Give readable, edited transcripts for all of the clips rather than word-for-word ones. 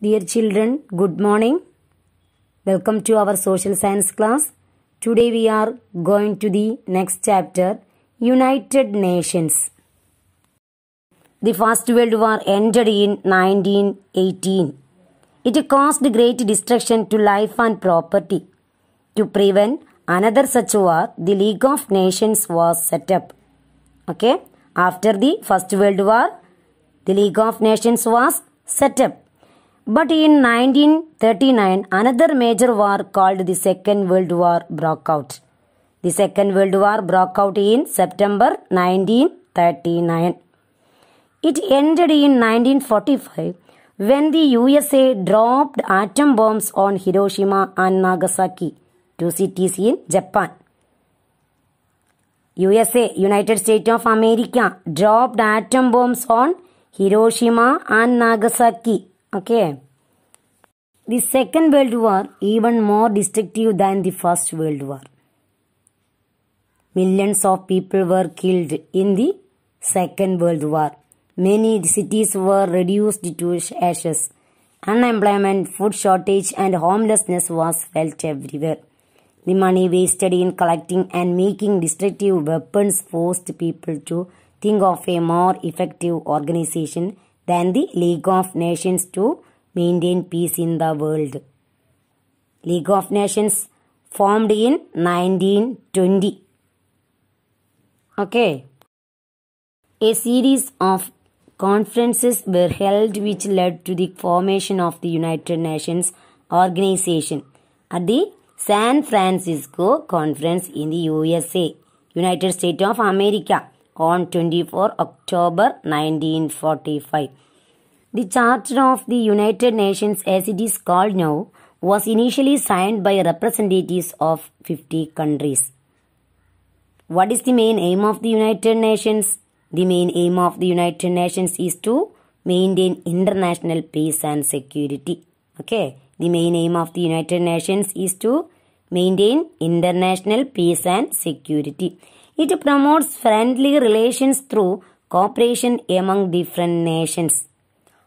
Dear children, good morning. Welcome to our social science class. Today we are going to the next chapter, United Nations. The First World War ended in 1918. It caused great destruction to life and property. To prevent another such war, the League of Nations was set up. Okay? After the First World War, the League of Nations was set up. But in 1939, another major war called the Second World War broke out. The Second World War broke out in September 1939. It ended in 1945 when the USA dropped atom bombs on Hiroshima and Nagasaki, two cities in Japan. USA, United States of America, dropped atom bombs on Hiroshima and Nagasaki. Okay. The Second World War even more destructive than the First World War. Millions of people were killed in the Second World War. Many cities were reduced to ashes. Unemployment, food shortage and homelessness was felt everywhere. The money wasted in collecting and making destructive weapons forced people to think of a more effective organization than the League of Nations to maintain peace in the world. League of Nations formed in 1920. Okay. A series of conferences were held which led to the formation of the United Nations organization at the San Francisco Conference in the USA, United States of America, on 24 October 1945. The Charter of the United Nations, as it is called now, was initially signed by representatives of 50 countries. What is the main aim of the United Nations? The main aim of the United Nations is to maintain international peace and security. Okay. The main aim of the United Nations is to maintain international peace and security. It promotes friendly relations through cooperation among different nations.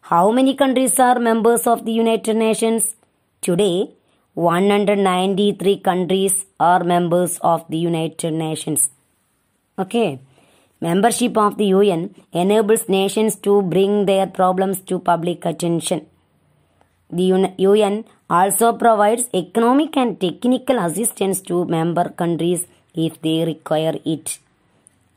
How many countries are members of the United Nations? Today, 193 countries are members of the United Nations. Okay. Membership of the UN enables nations to bring their problems to public attention. The UN also provides economic and technical assistance to member countries if they require it.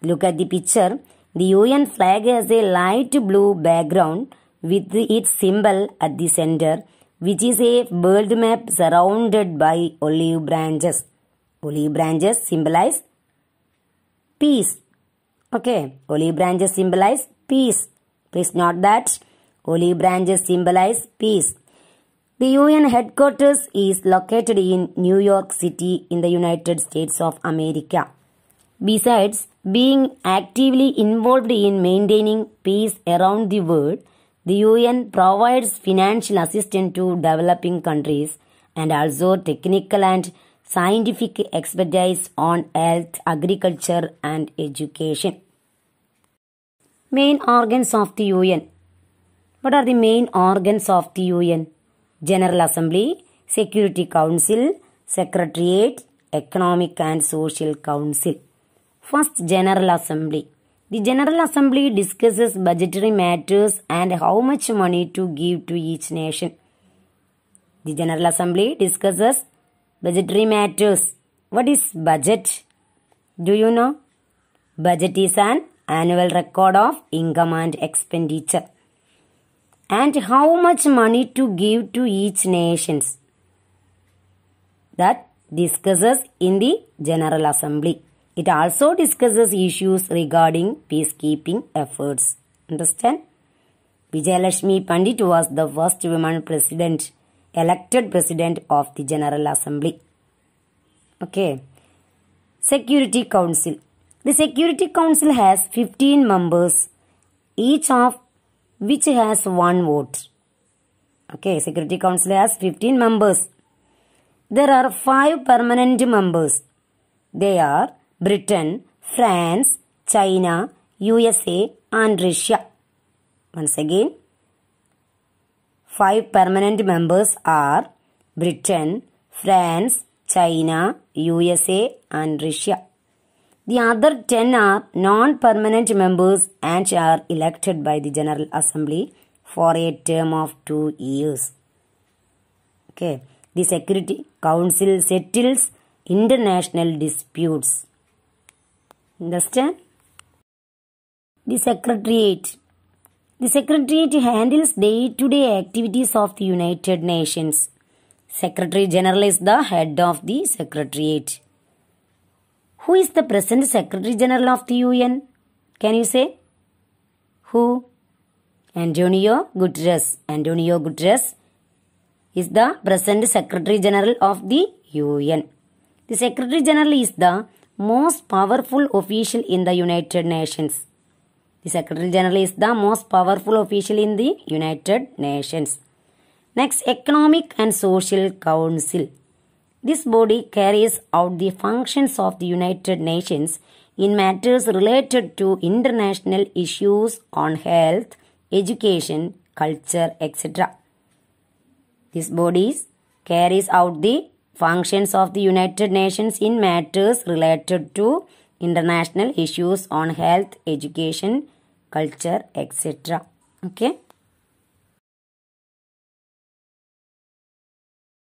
Look at the picture. The UN flag has a light blue background with its symbol at the center, which is a world map surrounded by olive branches. Olive branches symbolize peace. Okay, olive branches symbolize peace. Please note that olive branches symbolize peace. The UN headquarters is located in New York City in the United States of America. Besides being actively involved in maintaining peace around the world, the UN provides financial assistance to developing countries and also technical and scientific expertise on health, agriculture and education. Main organs of the UN. What are the main organs of the UN? General Assembly, Security Council, Secretariat, Economic and Social Council. First, General Assembly. The General Assembly discusses budgetary matters and how much money to give to each nation. The General Assembly discusses budgetary matters. What is budget? Do you know? Budget is an annual record of income and expenditure, and how much money to give to each nation. That discusses in the General Assembly. It also discusses issues regarding peacekeeping efforts. Understand? Vijayalakshmi Pandit was the first woman president, elected president of the General Assembly. Okay. Security Council. The Security Council has 15 members, each of which has one vote. Okay, Security Council has 15 members. There are 5 permanent members. They are Britain, France, China, USA and Russia. Once again, 5 permanent members are Britain, France, China, USA and Russia. The other 10 are non-permanent members and are elected by the General Assembly for a term of 2 years. Okay. The Security Council settles international disputes. Understand? The Secretariat. The Secretariat handles day-to-day activities of the United Nations. Secretary General is the head of the Secretariat. Who is the present Secretary General of the UN? Can you say? Who? Antonio Guterres. Antonio Guterres is the present Secretary General of the UN. The Secretary General is the most powerful official in the United Nations. The Secretary General is the most powerful official in the United Nations. Next, Economic and Social Council. This body carries out the functions of the United Nations in matters related to international issues on health, education, culture, etc. This body carries out the functions of the United Nations in matters related to international issues on health, education, culture, etc. Okay.